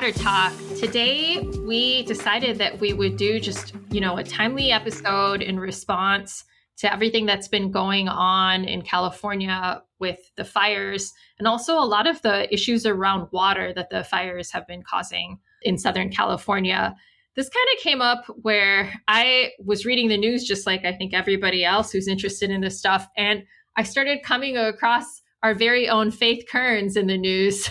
Water Talk. Today, we decided that we would do just, a timely episode in response to everything that's been going on in California with the fires, and also a lot of the issues around water that the fires have been causing in Southern California. This kind of came up where I was reading the news, just like I think everybody else who's interested in this stuff, and I started coming across our very own Faith Kearns in the news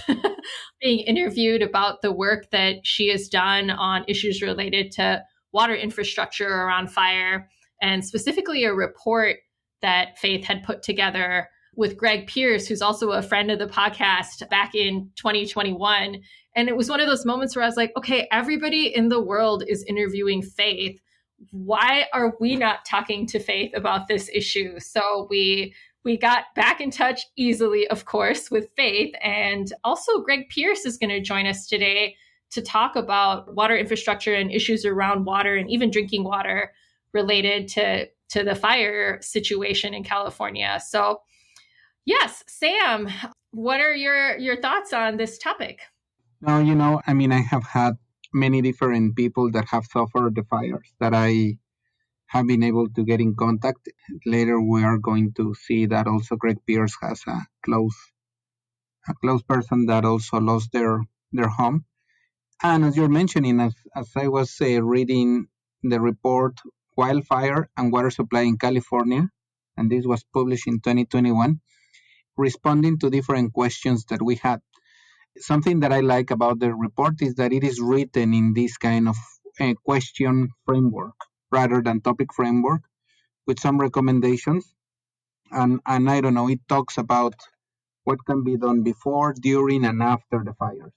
being interviewed about the work that she has done on issues related to water infrastructure around fire, and specifically a report that Faith had put together with Greg Pierce, who's also a friend of the podcast, back in 2021. And it was one of those moments where I was like, okay, everybody in the world is interviewing Faith. Why are we not talking to Faith about this issue? So we got back in touch easily, of course, with Faith. And also Greg Pierce is going to join us today to talk about water infrastructure and issues around water and even drinking water related to the fire situation in California. So yes, Sam, what are your thoughts on this topic? No, I have had many different people that have suffered the fires that I have been able to get in contact. Later, we are going to see that also Greg Pierce has a close person that also lost their home. And as you're mentioning, as I was reading the report, Wildfire and Water Supply in California, and this was published in 2021, responding to different questions that we had. Something that I like about the report is that it is written in this kind of question framework rather than topic framework, with some recommendations. And I don't know, it talks about what can be done before, during, and after the fires.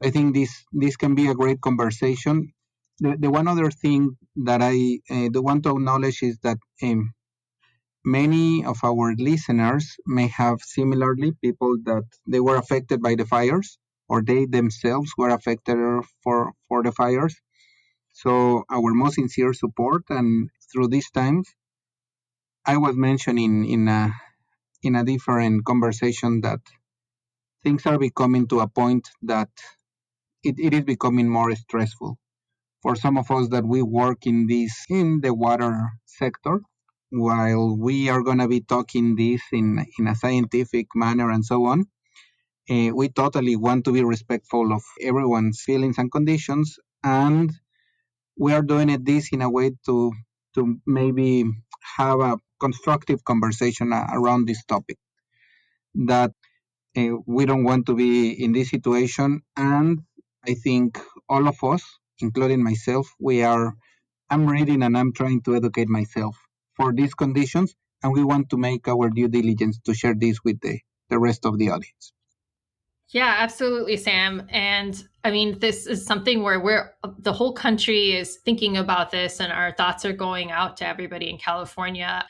I think this can be a great conversation. The one other thing that I want to acknowledge is that many of our listeners may have similarly people that they were affected by the fires, or they themselves were affected for the fires. So our most sincere support, and through these times, I was mentioning in a different conversation that things are becoming to a point that it is becoming more stressful for some of us that we work in the water sector. While we are going to be talking this in a scientific manner and so on, we totally want to be respectful of everyone's feelings and conditions, and we are doing this in a way to maybe have a constructive conversation around this topic, that we don't want to be in this situation. And I think all of us, including myself, I'm reading and I'm trying to educate myself for these conditions, and we want to make our due diligence to share this with the rest of the audience. Yeah, absolutely, Sam. And this is something where the whole country is thinking about this, and our thoughts are going out to everybody in California.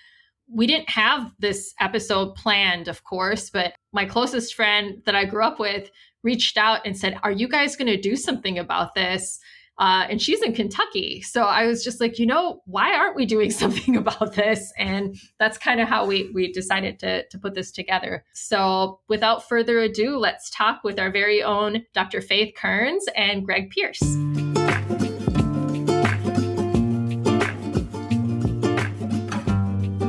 We didn't have this episode planned, of course, but my closest friend that I grew up with reached out and said, are you guys going to do something about this? And she's in Kentucky. So I was just like, why aren't we doing something about this? And that's kind of how we decided to put this together. So without further ado, let's talk with our very own Dr. Faith Kearns and Greg Pierce.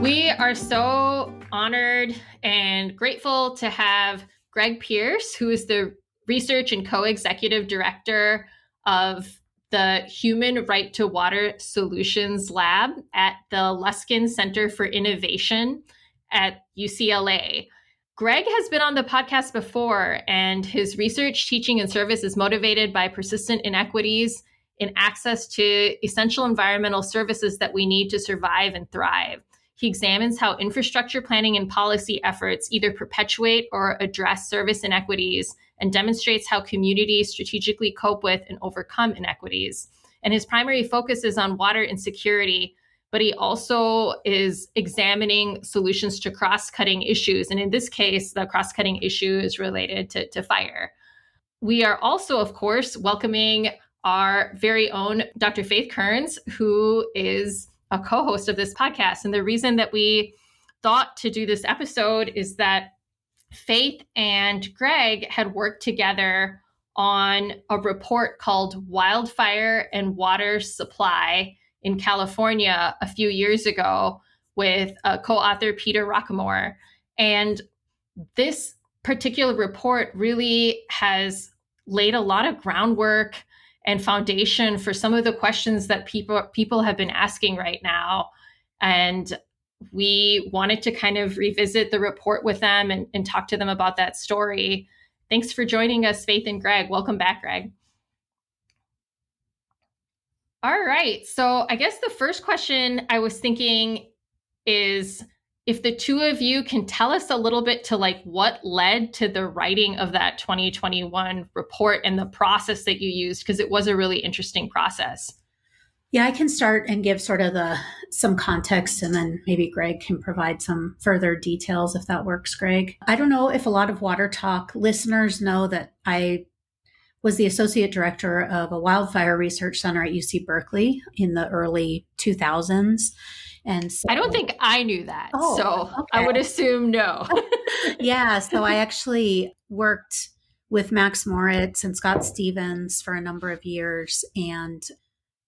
We are so honored and grateful to have Greg Pierce, who is the research and co-executive director of the Human Right to Water Solutions Lab at the Luskin Center for Innovation at UCLA. Greg has been on the podcast before, and his research, teaching, and service is motivated by persistent inequities in access to essential environmental services that we need to survive and thrive. He examines how infrastructure planning and policy efforts either perpetuate or address service inequities, and demonstrates how communities strategically cope with and overcome inequities. And his primary focus is on water insecurity, but he also is examining solutions to cross-cutting issues. And in this case, the cross-cutting issue is related to fire. We are also, of course, welcoming our very own Dr. Faith Kearns, who is a co-host of this podcast. And the reason that we thought to do this episode is that Faith and Greg had worked together on a report called Wildfire and Water Supply in California a few years ago with co-author Peter Rockamore. And this particular report really has laid a lot of groundwork and foundation for some of the questions that people have been asking right now. And we wanted to kind of revisit the report with them and talk to them about that story. Thanks for joining us, Faith and Greg. Welcome back, Greg. All right. So I guess the first question I was thinking is if the two of you can tell us a little bit to like what led to the writing of that 2021 report and the process that you used, because it was a really interesting process. Yeah, I can start and give sort of some context, and then maybe Greg can provide some further details if that works, Greg. I don't know if a lot of Water Talk listeners know that I was the associate director of a wildfire research center at UC Berkeley in the early 2000s. And so, I don't think I knew that. So okay. I would assume no. Yeah. So I actually worked with Max Moritz and Scott Stevens for a number of years. And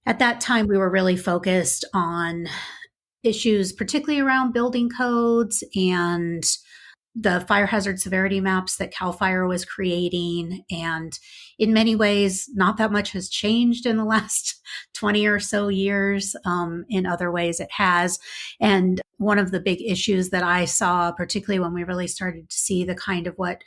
at that time, we were really focused on issues, particularly around building codes and the fire hazard severity maps that CAL FIRE was creating. And in many ways, not that much has changed in the last 20 or so years. In other ways, it has. And one of the big issues that I saw, particularly when we really started to see the kind of what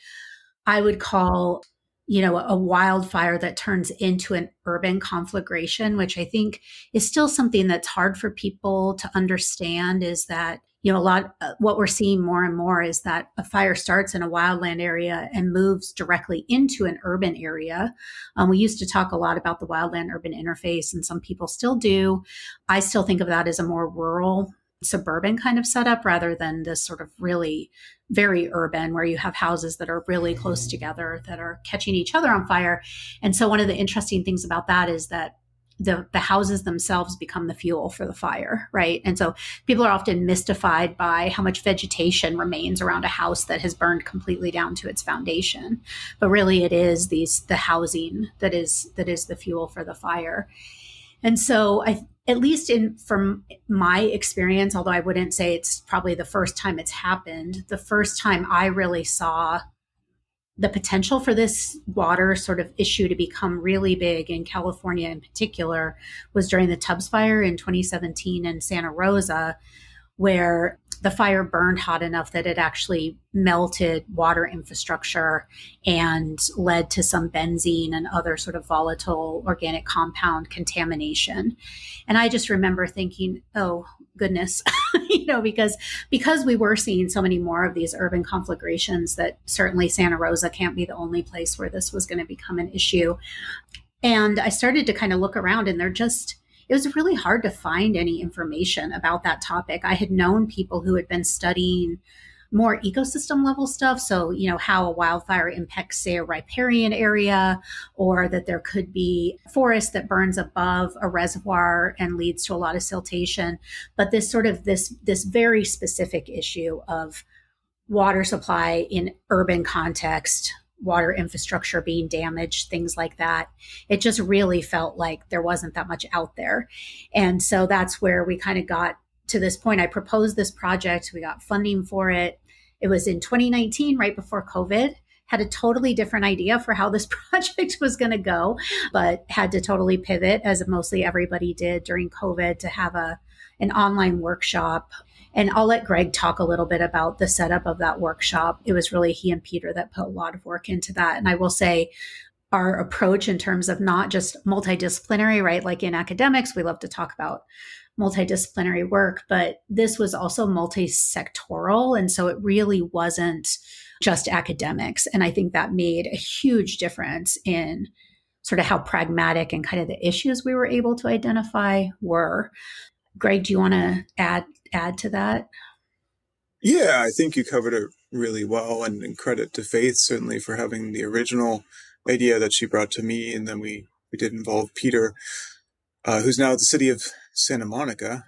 I would call, a wildfire that turns into an urban conflagration, which I think is still something that's hard for people to understand, is that what we're seeing more and more is that a fire starts in a wildland area and moves directly into an urban area. We used to talk a lot about the wildland urban interface, and some people still do. I still think of that as a more rural, suburban kind of setup rather than this sort of really very urban where you have houses that are really close together that are catching each other on fire. And so one of the interesting things about that is that the houses themselves become the fuel for the fire, right? And so people are often mystified by how much vegetation remains around a house that has burned completely down to its foundation. But really it is the housing that is the fuel for the fire. And so at least from my experience, although I wouldn't say it's probably the first time it's happened, the first time I really saw the potential for this water sort of issue to become really big in California in particular was during the Tubbs fire in 2017 in Santa Rosa, where the fire burned hot enough that it actually melted water infrastructure and led to some benzene and other sort of volatile organic compound contamination. And I just remember thinking, oh, goodness, because we were seeing so many more of these urban conflagrations, that certainly Santa Rosa can't be the only place where this was going to become an issue. And I started to kind of look around, and it was really hard to find any information about that topic. I had known people who had been studying more ecosystem level stuff. So, how a wildfire impacts, say, a riparian area, or that there could be forest that burns above a reservoir and leads to a lot of siltation. But this very specific issue of water supply in urban context, water infrastructure being damaged, things like that. It just really felt like there wasn't that much out there. And so that's where we kind of got to this point. I proposed this project. We got funding for it. It was in 2019, right before COVID. Had a totally different idea for how this project was going to go, but had to totally pivot, as mostly everybody did during COVID, to have an online workshop. And I'll let Greg talk a little bit about the setup of that workshop. It was really he and Peter that put a lot of work into that. And I will say our approach in terms of not just multidisciplinary, right? Like in academics, we love to talk about multidisciplinary work, but this was also multi-sectoral. And so it really wasn't just academics. And I think that made a huge difference in sort of how pragmatic and kind of the issues we were able to identify were. Greg, do you want to add to that? Yeah, I think you covered it really well, and credit to Faith certainly for having the original idea that she brought to me, and then we did involve Peter, who's now at the city of Santa Monica.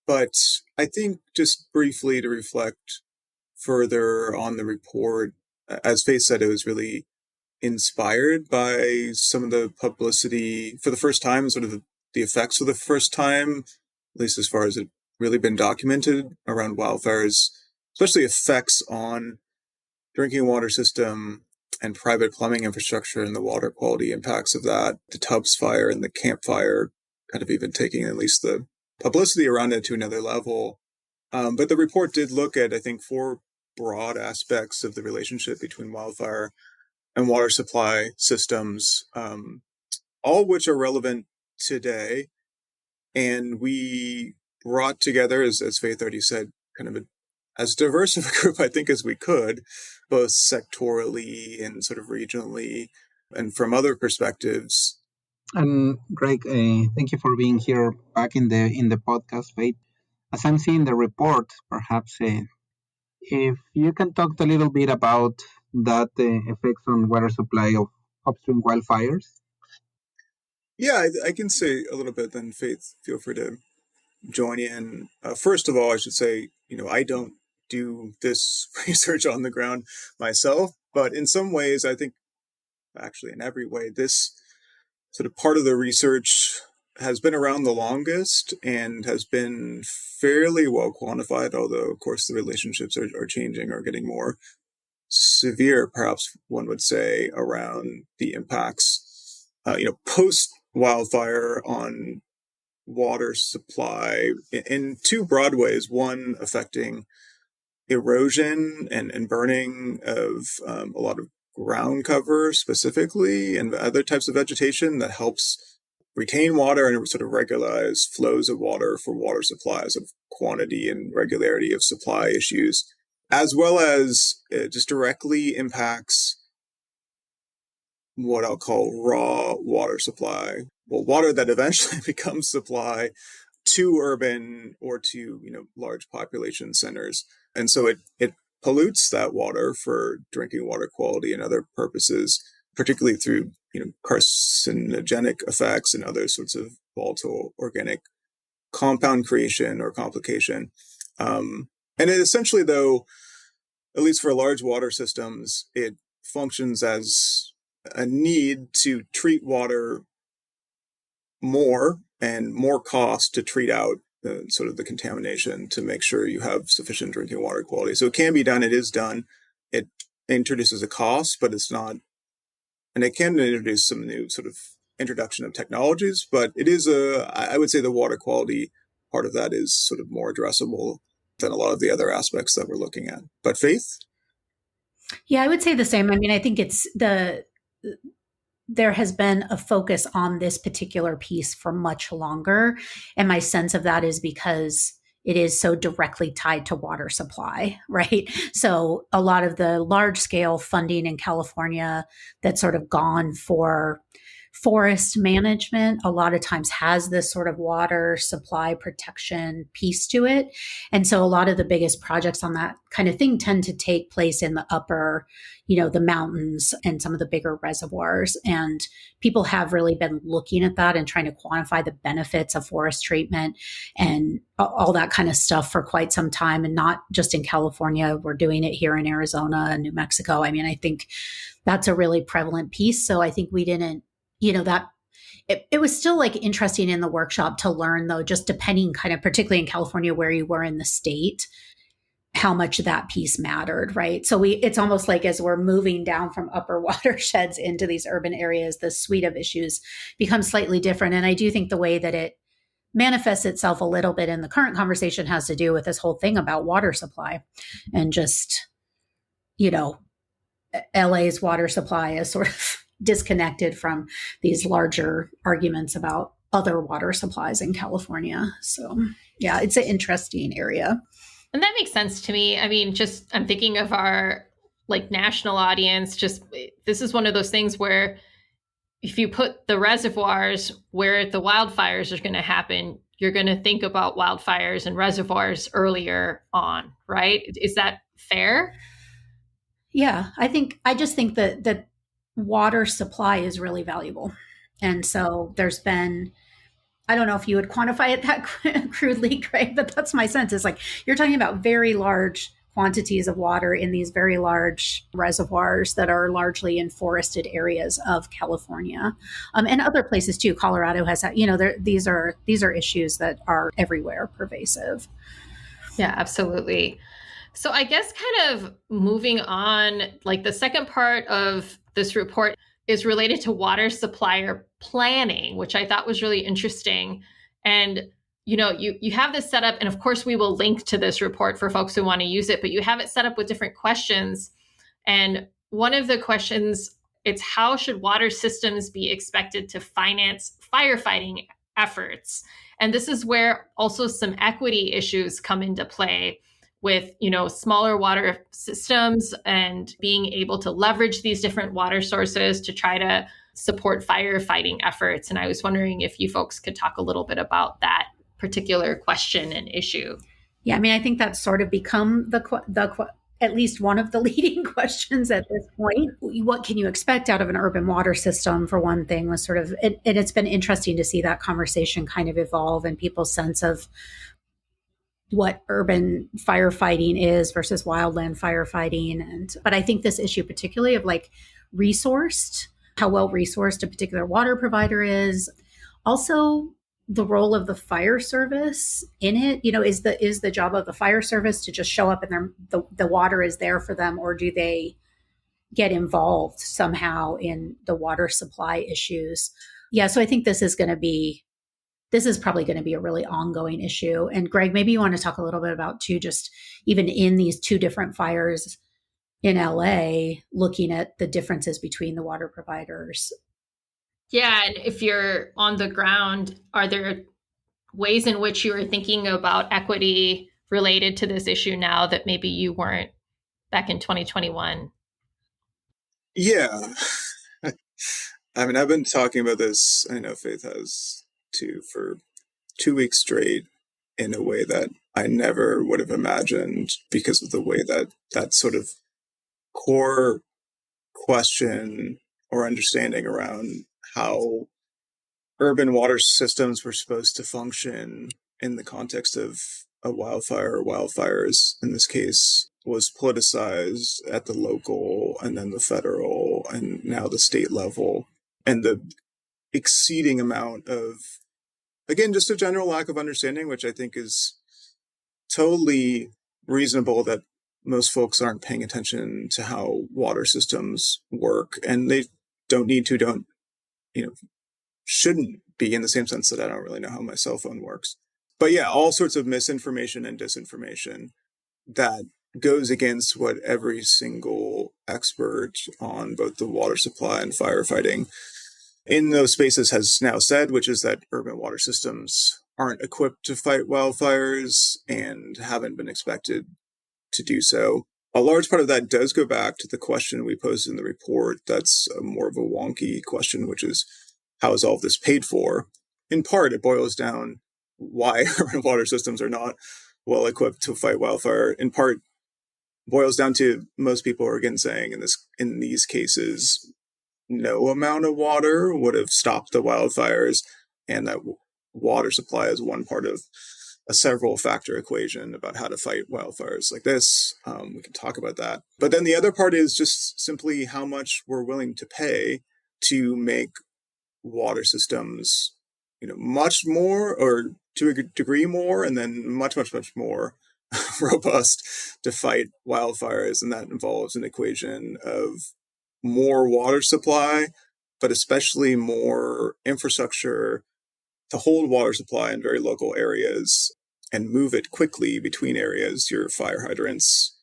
But I think just briefly to reflect further on the report, as Faith said, it was really inspired by some of the publicity for the first time, sort of the effects for the first time, at least as far as it really been documented around wildfires, especially effects on drinking water system and private plumbing infrastructure and the water quality impacts of that. The Tubbs fire and the Camp Fire kind of even taking at least the publicity around it to another level. But the report did look at, I think, 4 broad aspects of the relationship between wildfire and water supply systems, all which are relevant today. And we brought together, as Faith already said, kind of as diverse of a group, I think, as we could, both sectorally and sort of regionally and from other perspectives. And Greg, thank you for being here back in the podcast, Faith. As I'm seeing the report, perhaps if you can talk a little bit about that effects on water supply of upstream wildfires. Yeah, I can say a little bit, then Faith, feel free to join in. First of all, I should say, I don't do this research on the ground myself, but in some ways, I think, actually in every way, this sort of part of the research has been around the longest and has been fairly well quantified, although, of course, the relationships are changing or getting more severe, perhaps one would say, around the impacts, post-wildfire on water supply in 2 broad ways. One affecting erosion and burning of a lot of ground cover specifically, and other types of vegetation that helps retain water and sort of regularize flows of water for water supplies, of quantity and regularity of supply issues, as well as it just directly impacts what I'll call raw water supply. Well, water that eventually becomes supply to urban or to, large population centers. And so it pollutes that water for drinking water quality and other purposes, particularly through, carcinogenic effects and other sorts of volatile organic compound creation or complication. And it essentially, though, at least for large water systems, it functions as a need to treat water more and more cost to treat out sort of the contamination to make sure you have sufficient drinking water quality. So it can be done. It is done. It introduces a cost, but it's not, and it can introduce some new sort of introduction of technologies, but it is I would say the water quality part of that is sort of more addressable than a lot of the other aspects that we're looking at. But Faith? Yeah, I would say the same. I mean, I think there has been a focus on this particular piece for much longer. And my sense of that is because it is so directly tied to water supply, right? So a lot of the large scale funding in California that's sort of gone for forest management a lot of times has this sort of water supply protection piece to it. And so a lot of the biggest projects on that kind of thing tend to take place in the upper, the mountains and some of the bigger reservoirs. And people have really been looking at that and trying to quantify the benefits of forest treatment and all that kind of stuff for quite some time. And not just in California, we're doing it here in Arizona and New Mexico. I mean, I think that's a really prevalent piece. So I think we didn't, that it was still like interesting in the workshop to learn, though, just depending kind of particularly in California where you were in the state, how much that piece mattered, right? So it's almost like as we're moving down from upper watersheds into these urban areas, the suite of issues becomes slightly different. And I do think the way that it manifests itself a little bit in the current conversation has to do with this whole thing about water supply and just, LA's water supply is sort of disconnected from these larger arguments about other water supplies in California. So yeah, it's an interesting area. And that makes sense to me. I mean, I'm thinking of our national audience. This is one of those things where if you put the reservoirs where the wildfires are going to happen, you're going to think about wildfires and reservoirs earlier on, right? Is that fair? Yeah, I just think that water supply is really valuable. And so there's been, I don't know if you would quantify it that crudely, Craig, but that's my sense is you're talking about very large quantities of water in these very large reservoirs that are largely in forested areas of California, and other places too. Colorado has, these are issues that are everywhere, pervasive. Yeah, absolutely. So I guess kind of moving on, like the second part of this report is related to water supplier planning, which I thought was really interesting. And you have this set up, and of course we will link to this report for folks who want to use it, but you have it set up with different questions. And one of the questions, it's how should water systems be expected to finance firefighting efforts? And this is where also some equity issues come into play with, smaller water systems and being able to leverage these different water sources to try to support firefighting efforts. And I was wondering if you folks could talk a little bit about that particular question and issue. Yeah, I mean, I think that's sort of become at least one of the leading questions at this point. What can you expect out of an urban water system, for one thing, was sort of, and it's been interesting to see that conversation kind of evolve and people's sense of what urban firefighting is versus wildland firefighting. But I think this issue particularly of like resourced, how well resourced a particular water provider is, also the role of the fire service in it, is the job of the fire service to just show up and the water is there for them, or do they get involved somehow in the water supply issues? Yeah, so I think this is probably going to be a really ongoing issue. And Greg, maybe you want to talk a little bit about too, just even in these two different fires in LA, looking at the differences between the water providers. Yeah, and if you're on the ground, are there ways in which you are thinking about equity related to this issue now that maybe you weren't back in 2021? Yeah. I mean, I've been talking about this, I know Faith has too, for 2 weeks straight in a way that I never would have imagined, because of the way that sort of core question or understanding around how urban water systems were supposed to function in the context of a wildfire or wildfires, in this case, was politicized at the local and then the federal and now the state level. And the exceeding amount of, again, just a general lack of understanding, which I think is totally reasonable, that most folks aren't paying attention to how water systems work. And they shouldn't be, in the same sense that I don't really know how my cell phone works. But yeah, all sorts of misinformation and disinformation that goes against what every single expert on both the water supply and firefighting in those spaces has now said, which is that urban water systems aren't equipped to fight wildfires and haven't been expected to do so. A large part of that does go back to the question we posed in the report. That's more of a wonky question, which is, how is all of this paid for? In part, it boils down why urban water systems are not well equipped to fight wildfire. In part, boils down to most people are again saying in these cases, no amount of water would have stopped the wildfires, and that water supply is one part of a several factor equation about how to fight wildfires like this. We can talk about that. But then the other part is just simply how much we're willing to pay to make water systems, much more, or to a degree more, and then much, much, much more robust to fight wildfires. And that involves an equation of more water supply, but especially more infrastructure to hold water supply in very local areas and move it quickly between areas. Your fire hydrants,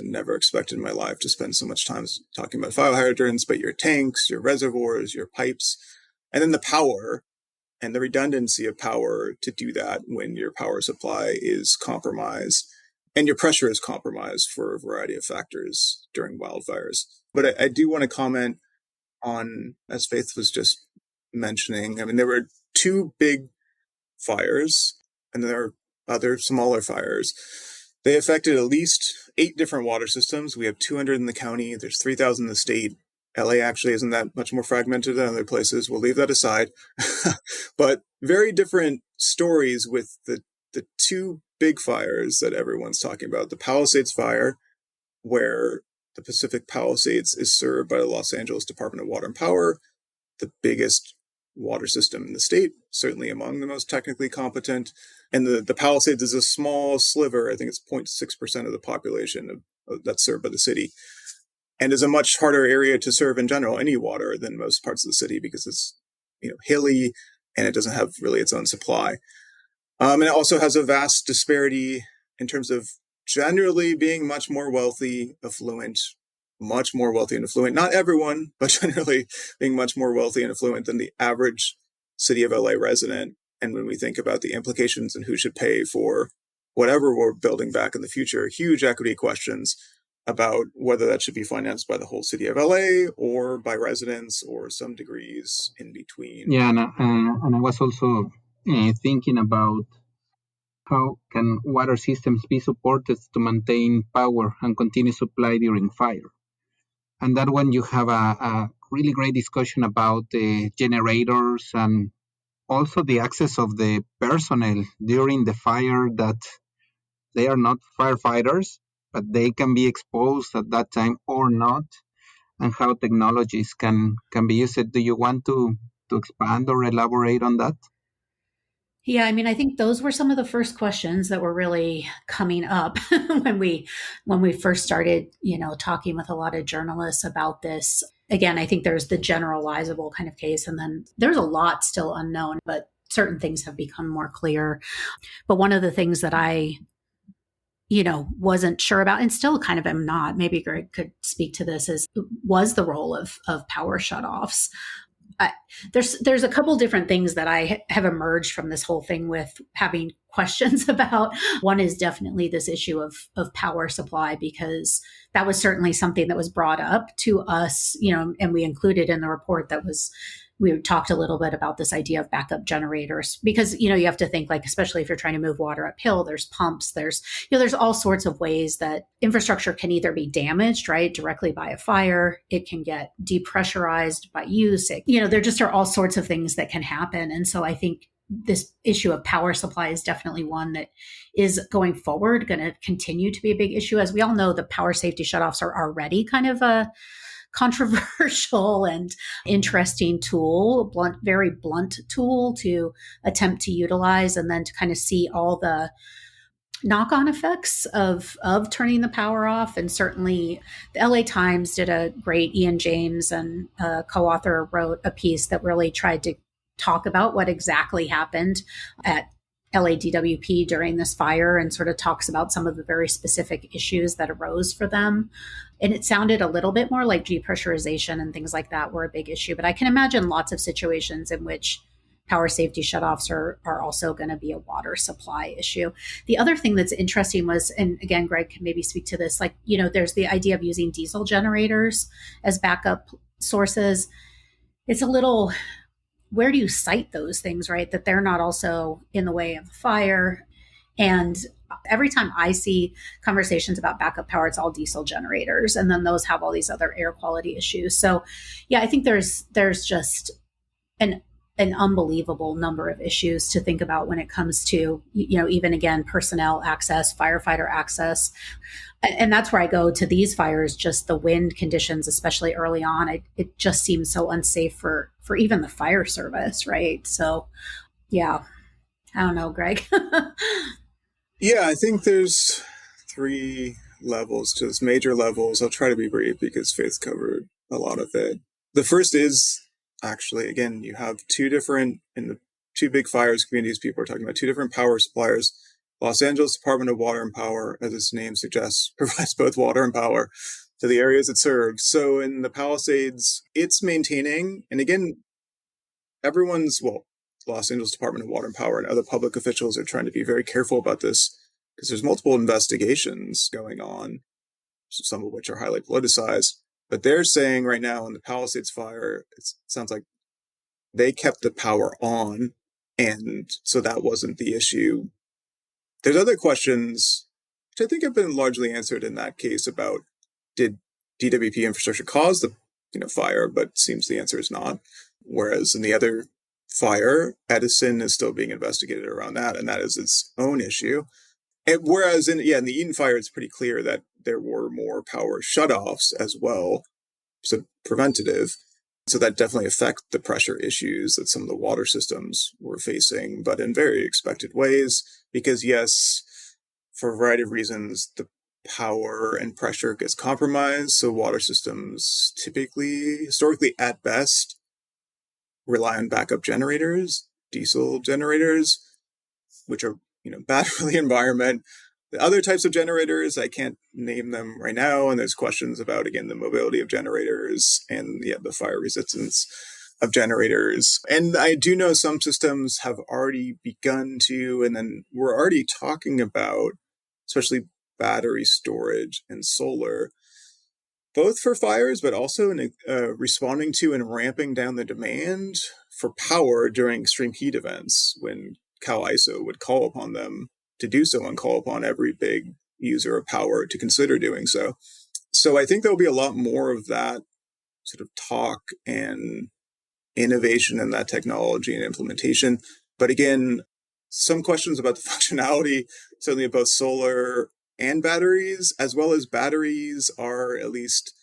never expected in my life to spend so much time talking about fire hydrants, but your tanks, your reservoirs, your pipes, and then the power and the redundancy of power to do that when your power supply is compromised and your pressure is compromised for a variety of factors during wildfires. But I do want to comment on, as Faith was just mentioning, I mean, there were 2 big fires and there are other smaller fires. They affected at least 8 different water systems. We have 200 in the county. There's 3,000 in the state. LA actually isn't that much more fragmented than other places. We'll leave that aside. But very different stories with the 2 big fires that everyone's talking about. The Palisades fire, where the Pacific Palisades is served by the Los Angeles Department of Water and Power, the biggest water system in the state, certainly among the most technically competent. And the Palisades is a small sliver, I think it's 0.6% of the population that's served by the city, and is a much harder area to serve in general, any water, than most parts of the city, because it's hilly and it doesn't have really its own supply. And it also has a vast disparity in terms of generally being much more wealthy, affluent, much more wealthy and affluent. Not everyone, but generally being much more wealthy and affluent than the average City of LA resident. And when we think about the implications and who should pay for whatever we're building back in the future, huge equity questions about whether that should be financed by the whole City of LA or by residents or some degrees in between. Yeah, and I was also thinking about how can water systems be supported to maintain power and continue supply during fire. And that when you have a really great discussion about the generators and also the access of the personnel during the fire, that they are not firefighters, but they can be exposed at that time or not, and how technologies can be used. Do you want to expand or elaborate on that? Yeah, I mean, I think those were some of the first questions that were really coming up when we first started, talking with a lot of journalists about this. Again, I think there's the generalizable kind of case, and then there's a lot still unknown, but certain things have become more clear. But one of the things that I wasn't sure about, and still kind of am not, maybe Greg could speak to this, was the role of power shutoffs. There's a couple different things that I have emerged from this whole thing with having questions about. One is definitely this issue of power supply, because that was certainly something that was brought up to us, and we included in the report we talked a little bit about this idea of backup generators, because, you have to think, like, especially if you're trying to move water uphill, there's pumps, there's all sorts of ways that infrastructure can either be damaged, right, directly by a fire. It can get depressurized by use. There just are all sorts of things that can happen. And so I think this issue of power supply is definitely one that is going forward going to continue to be a big issue. As we all know, the power safety shutoffs are already kind of a controversial and interesting tool, very blunt tool to attempt to utilize, and then to kind of see all the knock-on effects of turning the power off. And certainly the LA Times did a great, Ian James and a co-author wrote a piece that really tried to talk about what exactly happened at LADWP during this fire, and sort of talks about some of the very specific issues that arose for them. And it sounded a little bit more like depressurization and things like that were a big issue. But I can imagine lots of situations in which power safety shutoffs are also going to be a water supply issue. The other thing that's interesting was, and again, Greg can maybe speak to this, there's the idea of using diesel generators as backup sources. It's a little, where do you cite those things, right? That they're not also in the way of the fire. And every time I see conversations about backup power, it's all diesel generators. And then those have all these other air quality issues. So yeah, I think there's just an unbelievable number of issues to think about when it comes to, even again, personnel access, firefighter access. And that's where I go to these fires, just the wind conditions, especially early on. It just seems so unsafe for even the fire service, right? So yeah, I don't know, Greg. Yeah, I think there's 3 levels to this, major levels. I'll try to be brief because Faith covered a lot of it. The first is actually, again, you have in the 2 big fires communities, people are talking about 2 different power suppliers. Los Angeles Department of Water and Power, as its name suggests, provides both water and power to the areas it serves. So in the Palisades, it's maintaining, and again, Los Angeles Department of Water and Power and other public officials are trying to be very careful about this, because there's multiple investigations going on, some of which are highly politicized. But they're saying right now in the Palisades fire, it sounds like they kept the power on, and so that wasn't the issue. There's other questions, which I think have been largely answered in that case, about did DWP infrastructure cause the fire, but it seems the answer is not. Whereas in the other fire, Edison is still being investigated around that, and that is its own issue. Whereas in the Eaton fire, it's pretty clear that there were more power shutoffs as well, so preventative. So that definitely affect the pressure issues that some of the water systems were facing, but in very expected ways, because yes, for a variety of reasons, the power and pressure gets compromised. So water systems typically, historically at best, rely on backup generators, diesel generators, which are, bad for the environment. The other types of generators, I can't name them right now. And there's questions about, again, the mobility of generators and the fire resistance of generators. And I do know some systems have already begun to, and then we're already talking about, especially battery storage and solar, both for fires, but also in responding to and ramping down the demand for power during extreme heat events when Cal ISO would call upon them to do so and call upon every big user of power to consider doing so. So I think there'll be a lot more of that sort of talk and innovation in that technology and implementation. But again, some questions about the functionality, certainly of both solar and batteries, as well as batteries are, at least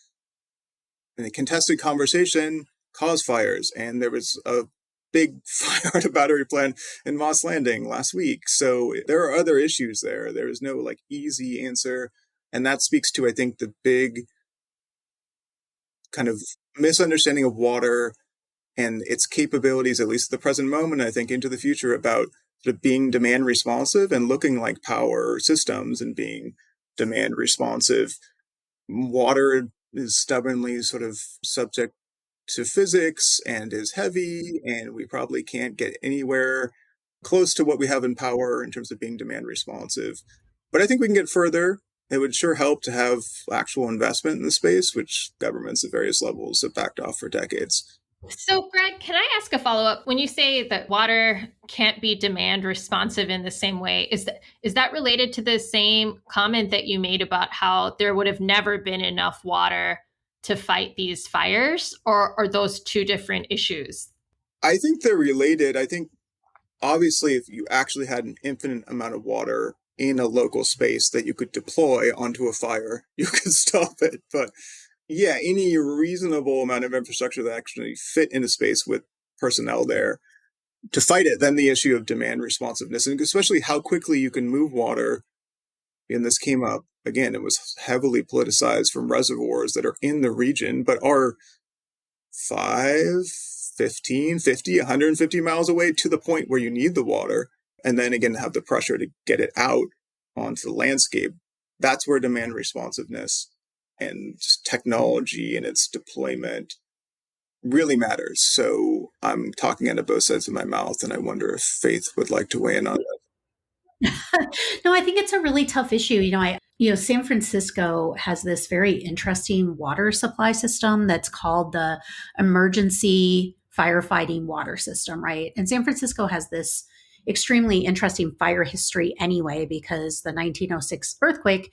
in a contested conversation, cause fires. And there was a big fire at a battery plant in Moss Landing last week. So there are other issues there. There is no easy answer. And that speaks to, I think, the big kind of misunderstanding of water and its capabilities, at least at the present moment, I think into the future, about sort of being demand responsive and looking like power systems and being demand responsive. Water is stubbornly sort of subject to physics and is heavy, and we probably can't get anywhere close to what we have in power in terms of being demand responsive. But I think we can get further. It would sure help to have actual investment in the space, which governments at various levels have backed off for decades. So, Greg, can I ask a follow-up? When you say that water can't be demand responsive in the same way, is that related to the same comment that you made about how there would have never been enough water to fight these fires, or are those two different issues? I think they're related. I think, obviously, if you actually had an infinite amount of water in a local space that you could deploy onto a fire, you could stop it. But yeah, any reasonable amount of infrastructure that actually fit in a space with personnel there to fight it, then the issue of demand responsiveness, and especially how quickly you can move water. And this came up, again, it was heavily politicized from reservoirs that are in the region, but are 5, 15, 50, 150 miles away to the point where you need the water. And then again, have the pressure to get it out onto the landscape. That's where demand responsiveness and just technology and its deployment really matters. So I'm talking out of both sides of my mouth, and I wonder if Faith would like to weigh in on that. No, I think it's a really tough issue. San Francisco has this very interesting water supply system that's called the Emergency Firefighting Water System, right? And San Francisco has this extremely interesting fire history anyway, because the 1906 earthquake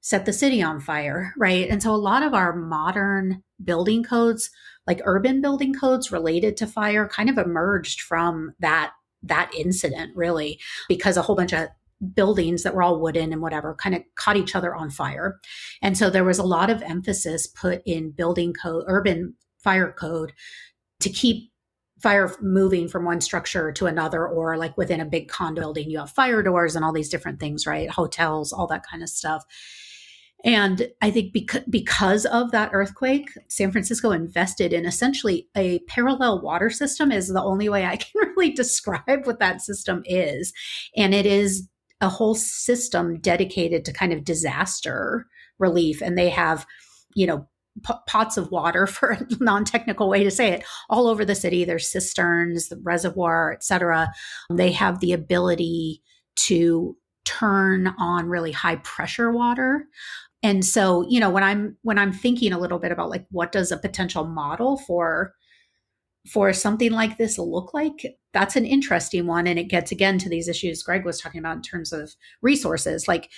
set the city on fire, right? And so a lot of our modern building codes, like urban building codes related to fire, kind of emerged from that incident, really, because a whole bunch of buildings that were all wooden and whatever kind of caught each other on fire. And so there was a lot of emphasis put in building code, urban fire code, to keep fire moving from one structure to another, or like within a big condo building, you have fire doors and all these different things, right? Hotels, all that kind of stuff. And I think because of that earthquake, San Francisco invested in essentially a parallel water system, is the only way I can really describe what that system is. And it is a whole system dedicated to kind of disaster relief. And they have, pots of water, for a non-technical way to say it, all over the city. There's cisterns, the reservoir, et cetera. They have the ability to turn on really high pressure water. And so, when I'm thinking a little bit about like, what does a potential model for something like this look like? That's an interesting one. And it gets again to these issues Greg was talking about in terms of resources. Like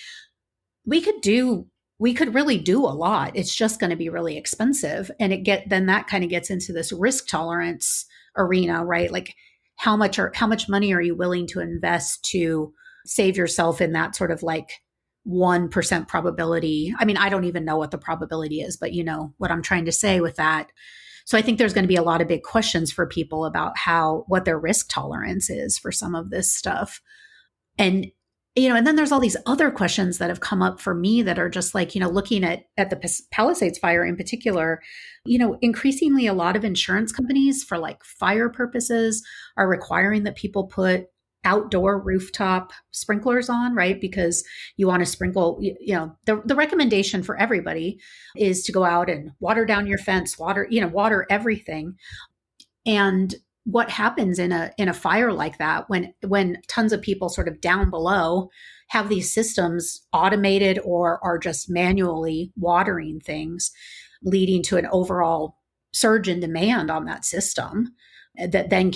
we could really do a lot. It's just going to be really expensive. And then that kind of gets into this risk tolerance arena, right? Like how much money are you willing to invest to save yourself in that sort of like 1% probability. I mean, I don't even know what the probability is, but you know what I'm trying to say with that. So I think there's going to be a lot of big questions for people about what their risk tolerance is for some of this stuff. And, you know, and then there's all these other questions that have come up for me that are just like, you know, looking at the Palisades fire in particular, you know, increasingly a lot of insurance companies for like fire purposes are requiring that people put outdoor rooftop sprinklers on, right? Because you want to sprinkle, you know, the recommendation for everybody is to go out and water down your fence, water everything. And what happens in a fire like that when tons of people sort of down below have these systems automated or are just manually watering things, leading to an overall surge in demand on that system that then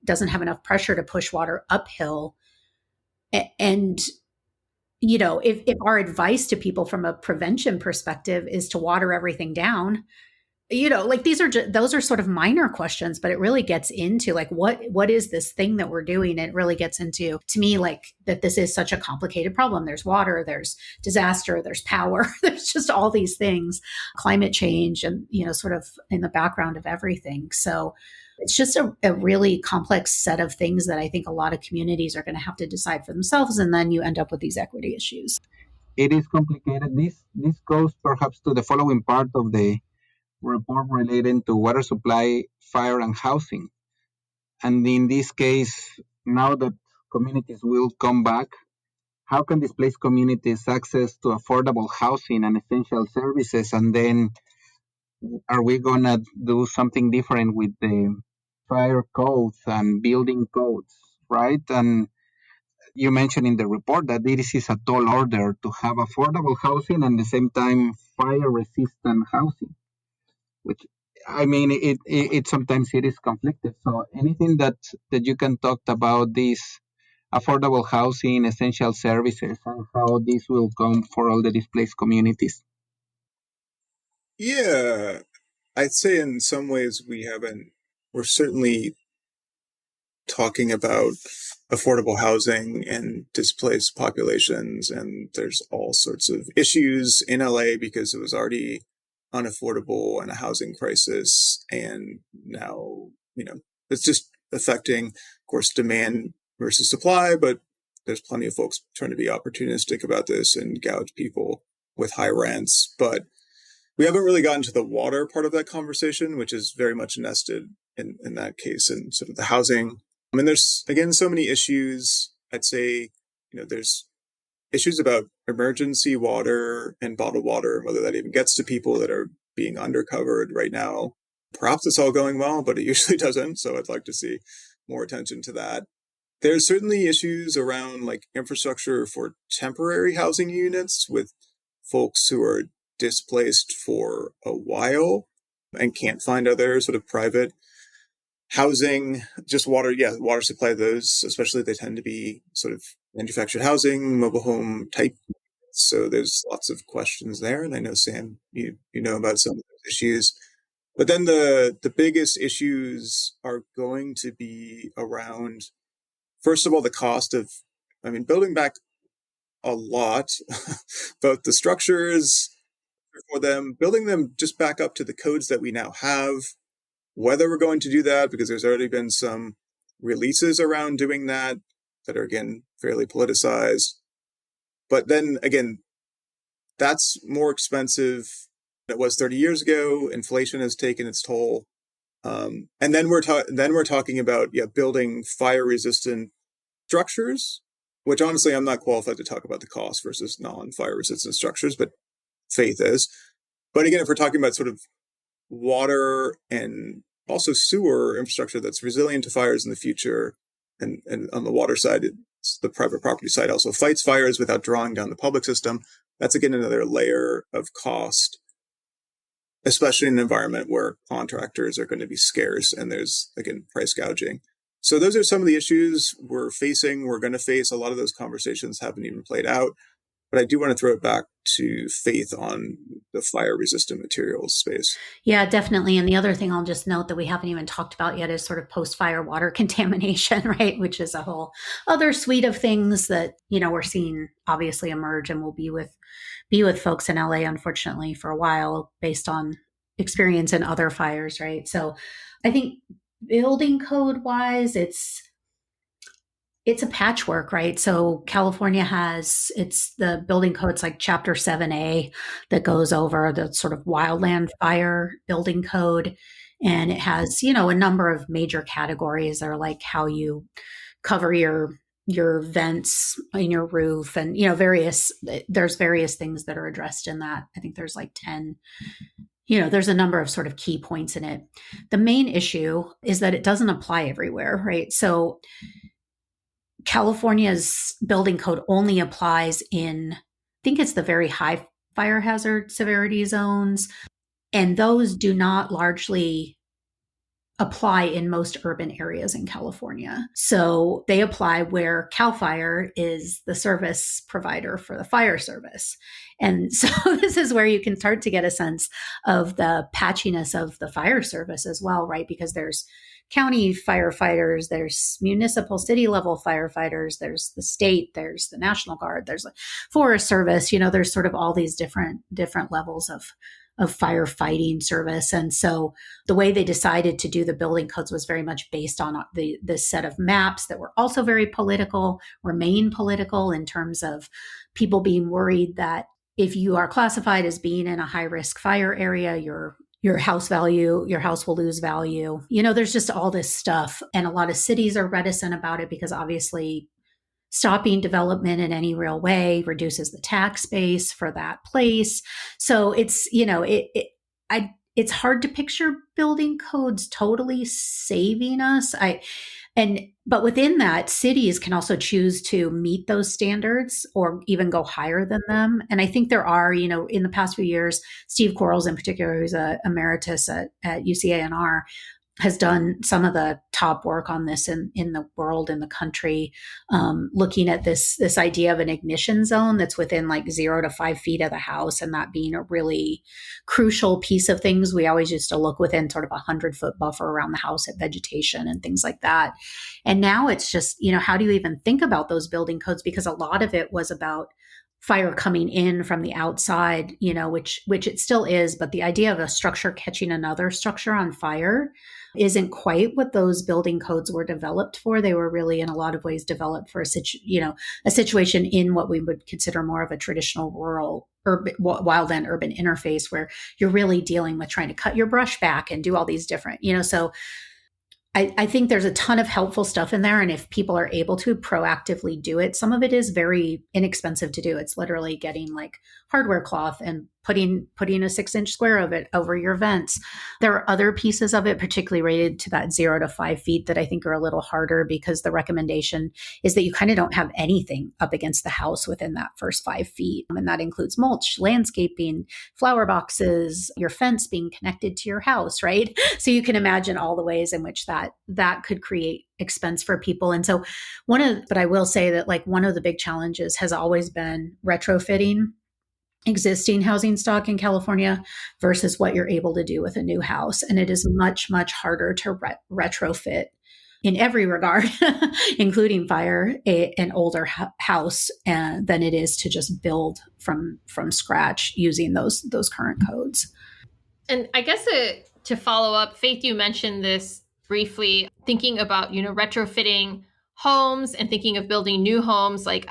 doesn't have enough pressure to push water uphill. And, you know, if our advice to people from a prevention perspective is to water everything down, you know, like those are sort of minor questions, but it really gets into like, what is this thing that we're doing? It really gets into, to me, like that this is such a complicated problem. There's water, there's disaster, there's power, there's just all these things, climate change, and, you know, sort of in the background of everything. So it's just a really complex set of things that I think a lot of communities are going to have to decide for themselves. And then you end up with these equity issues. It is complicated. This goes perhaps to the following part of the report relating to water supply, fire, and housing. And in this case, now that communities will come back, how can displaced communities access to affordable housing and essential services? And then are we going to do something different with the fire codes and building codes, right? And you mentioned in the report that this is a tall order to have affordable housing and at the same time fire-resistant housing, which I mean, it sometimes it is conflicted. So anything that you can talk about this affordable housing, essential services, and how this will come for all the displaced communities? Yeah, I'd say in some ways we're certainly talking about affordable housing and displaced populations, and there's all sorts of issues in LA because it was already unaffordable and a housing crisis, and now, you know, it's just affecting, of course, demand versus supply, but there's plenty of folks trying to be opportunistic about this and gouge people with high rents. But we haven't really gotten to the water part of that conversation, which is very much nested in that case, and sort of the housing. I mean, there's, again, so many issues. I'd say, you know, there's issues about emergency water and bottled water, and whether that even gets to people that are being undercovered right now. Perhaps it's all going well, but it usually doesn't. So I'd like to see more attention to that. There's certainly issues around like infrastructure for temporary housing units with folks who are displaced for a while and can't find other sort of private housing, just water supply. Those, especially, they tend to be sort of manufactured housing, mobile home type. So there's lots of questions there. And I know, Sam, you know about some of those issues. But then the biggest issues are going to be around, first of all, the cost of, I mean, building back a lot, both the structures for them, building them just back up to the codes that we now have, whether we're going to do that, because there's already been some releases around doing that are, again, fairly politicized. But then again, that's more expensive than it was 30 years ago. Inflation has taken its toll. And then we're talking about building fire-resistant structures, which honestly I'm not qualified to talk about the cost versus non-fire resistant structures, but Faith is. But again, if we're talking about sort of water and also sewer infrastructure that's resilient to fires in the future, and on the water side, it's the private property side also fights fires without drawing down the public system. That's again another layer of cost, especially in an environment where contractors are going to be scarce and there's, again, price gouging. So those are some of the issues we're facing. We're going to face. A lot of those conversations haven't even played out. But I do want to throw it back to Faith on the fire-resistant materials space. Yeah, definitely. And the other thing I'll just note that we haven't even talked about yet is sort of post-fire water contamination, right? Which is a whole other suite of things that, we're seeing obviously emerge and will be with folks in LA, unfortunately, for a while based on experience in other fires, right? So I think building code wise, it's a patchwork, right? So California it's the building codes like Chapter 7A that goes over the sort of wildland fire building code. And it has, a number of major categories that are like how you cover your vents in your roof and, there's various things that are addressed in that. I think there's like 10, there's a number of sort of key points in it. The main issue is that it doesn't apply everywhere, right? So California's building code only applies in, I think it's the very high fire hazard severity zones. And those do not largely apply in most urban areas in California. So they apply where CAL FIRE is the service provider for the fire service. And so this is where you can start to get a sense of the patchiness of the fire service as well, right? Because there's county firefighters, there's municipal city level firefighters, there's the state, there's the National Guard, there's the Forest Service, there's sort of all these different levels of firefighting service. And so the way they decided to do the building codes was very much based on the set of maps that were also very political, remain political in terms of people being worried that if you are classified as being in a high risk fire area, your house will lose value. There's just all this stuff. And a lot of cities are reticent about it because obviously stopping development in any real way reduces the tax base for that place. So it's, it's hard to picture building codes totally saving us. But within that, cities can also choose to meet those standards or even go higher than them. And I think there are, in the past few years, Steve Quarles in particular, who's a emeritus at UCANR, has done some of the top work on this in the world, in the country, looking at this idea of an ignition zone that's within like 0 to 5 feet of the house, and that being a really crucial piece of things. We always used to look within sort of 100-foot buffer around the house at vegetation and things like that. And now it's just, how do you even think about those building codes? Because a lot of it was about fire coming in from the outside, which it still is, but the idea of a structure catching another structure on fire isn't quite what those building codes were developed for. They were really, in a lot of ways, developed for a situation in what we would consider more of a traditional rural, urban, wildland urban interface, where you're really dealing with trying to cut your brush back and do all these different, so I think there's a ton of helpful stuff in there. And if people are able to proactively do it, some of it is very inexpensive to do. It's literally getting like hardware cloth and putting a 6-inch square of it over your vents. There are other pieces of it, particularly rated to that 0 to 5 feet, that I think are a little harder, because the recommendation is that you kind of don't have anything up against the house within that first 5 feet. And that includes mulch, landscaping, flower boxes, your fence being connected to your house, right? So you can imagine all the ways in which that could create expense for people. And so but I will say that like one of the big challenges has always been retrofitting existing housing stock in California versus what you're able to do with a new house. And it is much, much harder to retrofit in every regard, including fire, an older house than it is to just build from scratch using those current codes. And I guess to follow up, Faith, you mentioned this briefly, thinking about, retrofitting homes and thinking of building new homes. Like,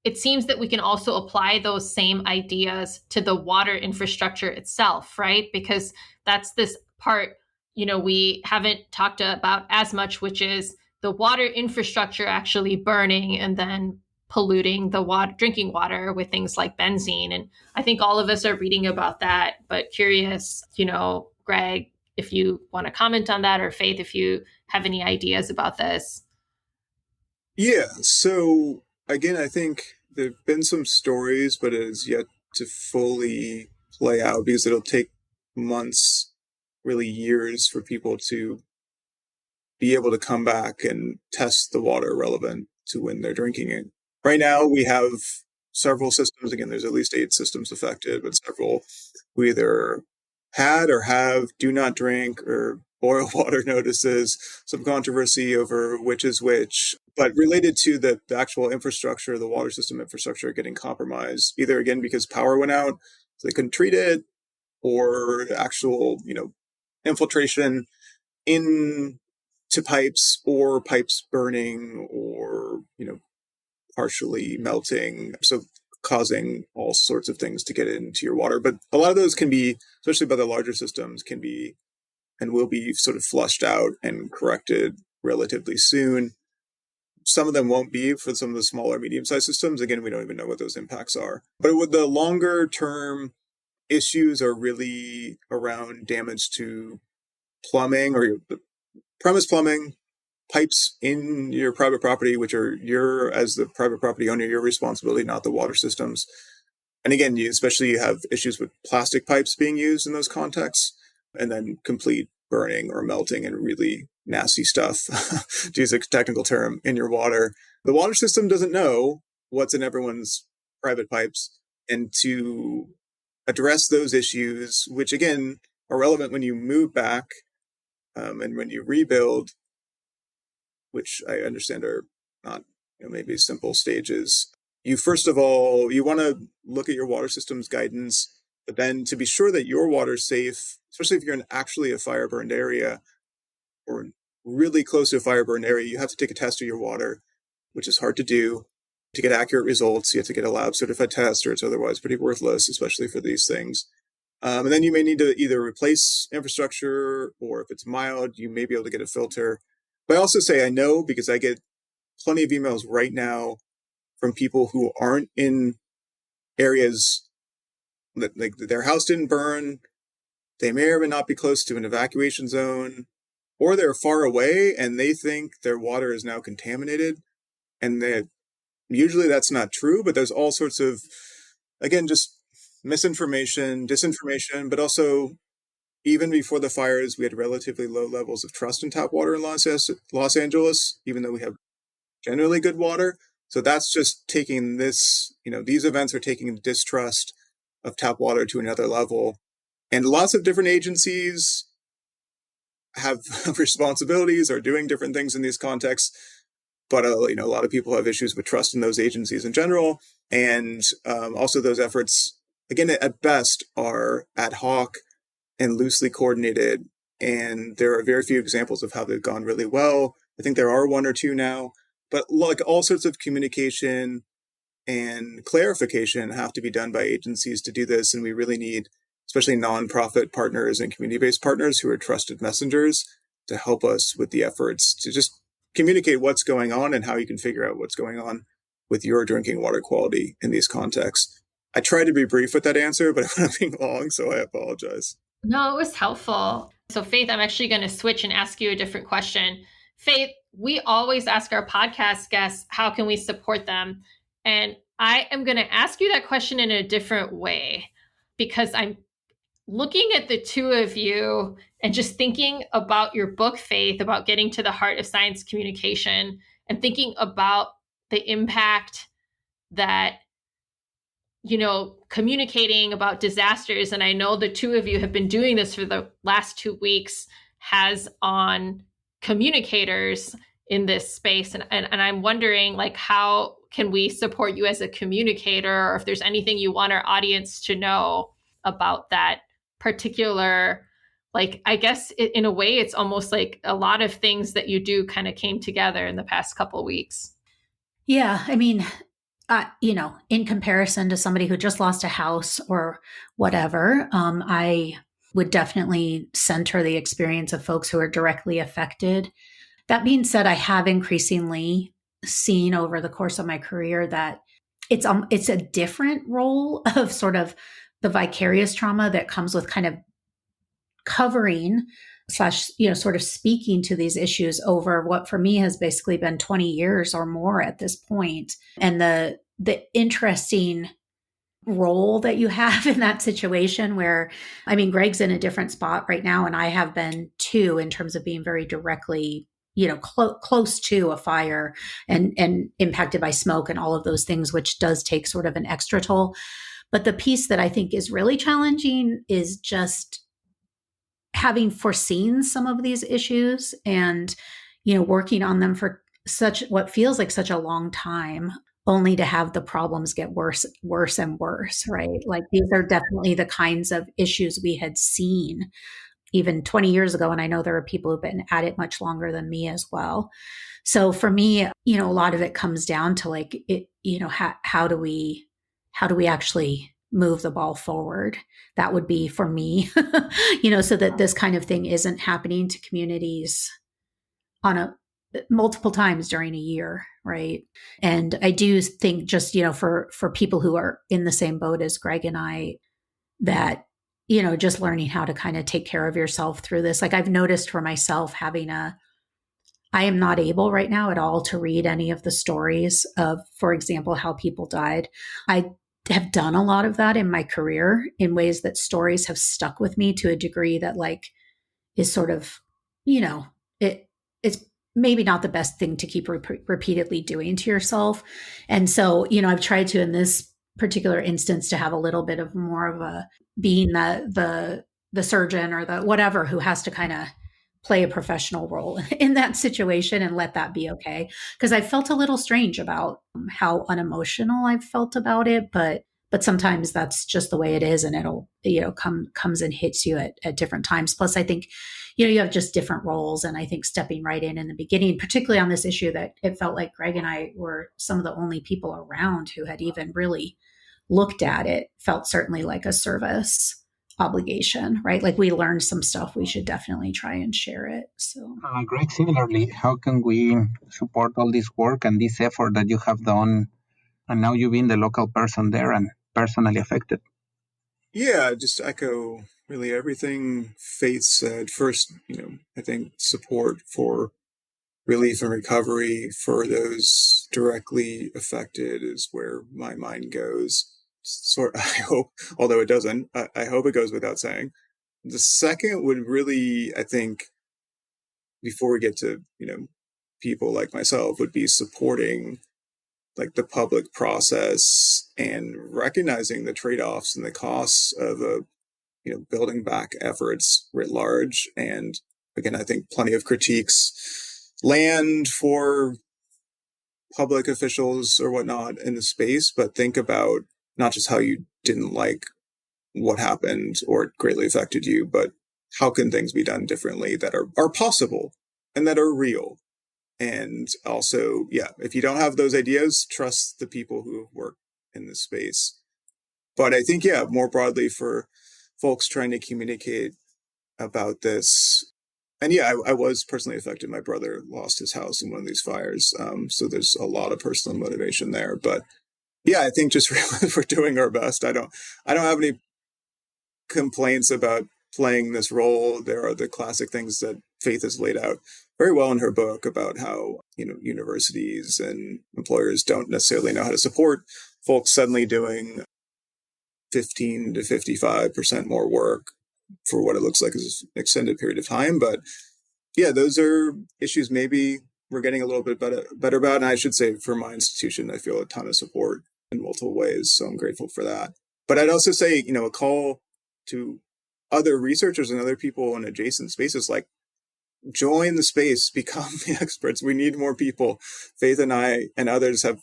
it seems that we can also apply those same ideas to the water infrastructure itself, right? Because that's this part, we haven't talked about as much, which is the water infrastructure actually burning and then polluting the drinking water with things like benzene. And I think all of us are reading about that, but curious, Greg, if you want to comment on that, or Faith, if you have any ideas about this. Yeah. So again, I think there have been some stories, but it is yet to fully play out, because it'll take months, really years, for people to be able to come back and test the water relevant to when they're drinking it. Right now, we have several systems, again, there's at least 8 systems affected, but several who either had or have do not drink or boil water notices, some controversy over which is which, but related to the actual infrastructure, the water system infrastructure getting compromised, either again because power went out, so they couldn't treat it, or actual, infiltration into pipes, or pipes burning, or, partially melting. So causing all sorts of things to get into your water. But a lot of those can be, especially by the larger systems, can be and will be sort of flushed out and corrected relatively soon. Some of them won't be for some of the smaller, medium-sized systems. Again, we don't even know what those impacts are. But with the longer-term issues are really around damage to plumbing or premise plumbing, pipes in your private property, which are as the private property owner, your responsibility, not the water systems. And again, especially you have issues with plastic pipes being used in those contexts, and then complete burning or melting and really nasty stuff, to use a technical term, in your water. The water system doesn't know what's in everyone's private pipes, and to address those issues, which again are relevant when you move back and when you rebuild, which I understand are not maybe simple stages. You first of all, you want to look at your water system's guidance, but then to be sure that your water's safe, especially if you're in actually a fire burned area or really close to a fire burned area, you have to take a test of your water, which is hard to do. To get accurate results, you have to get a lab certified test, or it's otherwise pretty worthless, especially for these things. And then you may need to either replace infrastructure, or if it's mild, you may be able to get a filter. But I also say I know because I get plenty of emails right now from people who aren't in areas that, like, their house didn't burn. They may or may not be close to an evacuation zone, or they're far away and they think their water is now contaminated. And usually that's not true, but there's all sorts of, again, just misinformation, disinformation, but also even before the fires, we had relatively low levels of trust in tap water in Los Angeles, even though we have generally good water. So that's just taking this, these events are taking distrust of tap water to another level. And lots of different agencies have responsibilities, are doing different things in these contexts. But, a lot of people have issues with trust in those agencies in general. And also those efforts, again, at best, are ad hoc and loosely coordinated. And there are very few examples of how they've gone really well. I think there are one or two now. But like all sorts of communication and clarification have to be done by agencies to do this. And we really need, especially nonprofit partners and community-based partners who are trusted messengers, to help us with the efforts to just communicate what's going on and how you can figure out what's going on with your drinking water quality in these contexts. I tried to be brief with that answer, but it went being long, so I apologize. No, it was helpful. So Faith, I'm actually going to switch and ask you a different question. Faith, we always ask our podcast guests, how can we support them? And I am going to ask you that question in a different way, because I'm looking at the two of you and just thinking about your book, Faith, about getting to the heart of science communication, and thinking about the impact that, communicating about disasters, and I know the two of you have been doing this for the last 2 weeks, has on communicators in this space. And I'm wondering, how can we support you as a communicator, or if there's anything you want our audience to know about that particular, I guess in a way, it's almost like a lot of things that you do kind of came together in the past couple of weeks. Yeah. I mean, in comparison to somebody who just lost a house or whatever, I would definitely center the experience of folks who are directly affected. That being said, I have increasingly seen over the course of my career that it's a different role of sort of the vicarious trauma that comes with kind of covering / sort of speaking to these issues over what for me has basically been 20 years or more at this point. And the interesting role that you have in that situation where, Greg's in a different spot right now, and I have been too, in terms of being very directly close to a fire and impacted by smoke and all of those things, which does take sort of an extra toll. But the piece that I think is really challenging is just having foreseen some of these issues and, working on them for what feels like such a long time, only to have the problems get worse and worse, right? Like these are definitely the kinds of issues we had seen even 20 years ago. And I know there are people who've been at it much longer than me as well. So for me, a lot of it comes down to like, how do we actually move the ball forward? That would be for me, so that this kind of thing isn't happening to communities on multiple times during a year. Right. And I do think just, for people who are in the same boat as Greg and I, that, just learning how to kind of take care of yourself through this. Like I've noticed for myself I am not able right now at all to read any of the stories of, for example, how people died. I have done a lot of that in my career in ways that stories have stuck with me to a degree that like is sort of, it's maybe not the best thing to keep repeatedly doing to yourself. And so, I've tried to, in this particular instance, to have a little bit of more of a being the surgeon or the whatever who has to kind of play a professional role in that situation and let that be okay. Because I felt a little strange about how unemotional I've felt about it, but sometimes that's just the way it is, and it'll comes and hits you at different times. Plus, I think you have just different roles, and I think stepping right in the beginning, particularly on this issue, that it felt like Greg and I were some of the only people around who had even really looked at it, felt certainly like a service obligation, right? Like we learned some stuff, we should definitely try and share it. So Greg, similarly, how can we support all this work and this effort that you have done, and now you being the local person there and personally affected? Yeah, just echo really everything Faith said. First, I think support for relief and recovery for those directly affected is where my mind goes. I hope, although it doesn't, I hope it goes without saying. The second would really, I think, before we get to, people like myself, would be supporting like the public process and recognizing the trade-offs and the costs of building back efforts writ large. And again, I think plenty of critiques land for public officials or whatnot in the space, but think about not just how you didn't like what happened or it greatly affected you, but how can things be done differently that are possible and that are real. And also, if you don't have those ideas, trust the people who work in this space. But I think, more broadly for folks trying to communicate about this. And I was personally affected. My brother lost his house in one of these fires. So there's a lot of personal motivation there. But I think just really we're doing our best. I don't have any complaints about playing this role. There are the classic things that Faith has laid out very well in her book about how, universities and employers don't necessarily know how to support folks suddenly doing 15 to 55% more work for what it looks like is an extended period of time. But those are issues maybe we're getting a little bit better about. And I should say for my institution, I feel a ton of support in multiple ways. So I'm grateful for that. But I'd also say, a call to other researchers and other people in adjacent spaces, like join the space, become the experts. We need more people. Faith and I and others have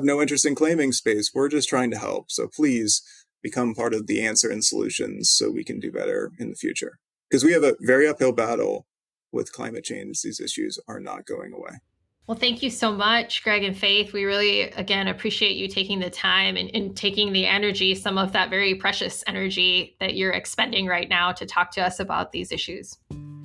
no interest in claiming space. We're just trying to help. So please become part of the answer and solutions so we can do better in the future. Because we have a very uphill battle with climate change. These issues are not going away. Well, thank you so much, Greg and Faith. We really, again, appreciate you taking the time and taking the energy, some of that very precious energy that you're expending right now to talk to us about these issues.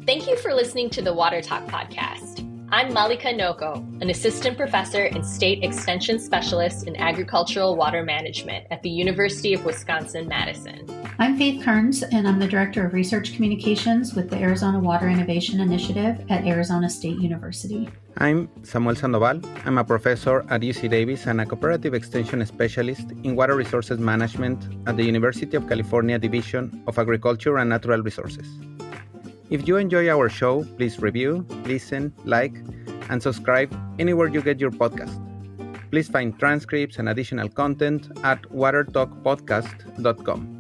Thank you for listening to the Water Talk podcast. I'm Malika Noko, an assistant professor and state extension specialist in agricultural water management at the University of Wisconsin-Madison. I'm Faith Kearns, and I'm the Director of Research Communications with the Arizona Water Innovation Initiative at Arizona State University. I'm Samuel Sandoval. I'm a professor at UC Davis and a cooperative extension specialist in water resources management at the University of California Division of Agriculture and Natural Resources. If you enjoy our show, please review, listen, like, and subscribe anywhere you get your podcast. Please find transcripts and additional content at watertalkpodcast.com.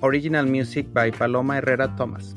Original music by Paloma Herrera Thomas.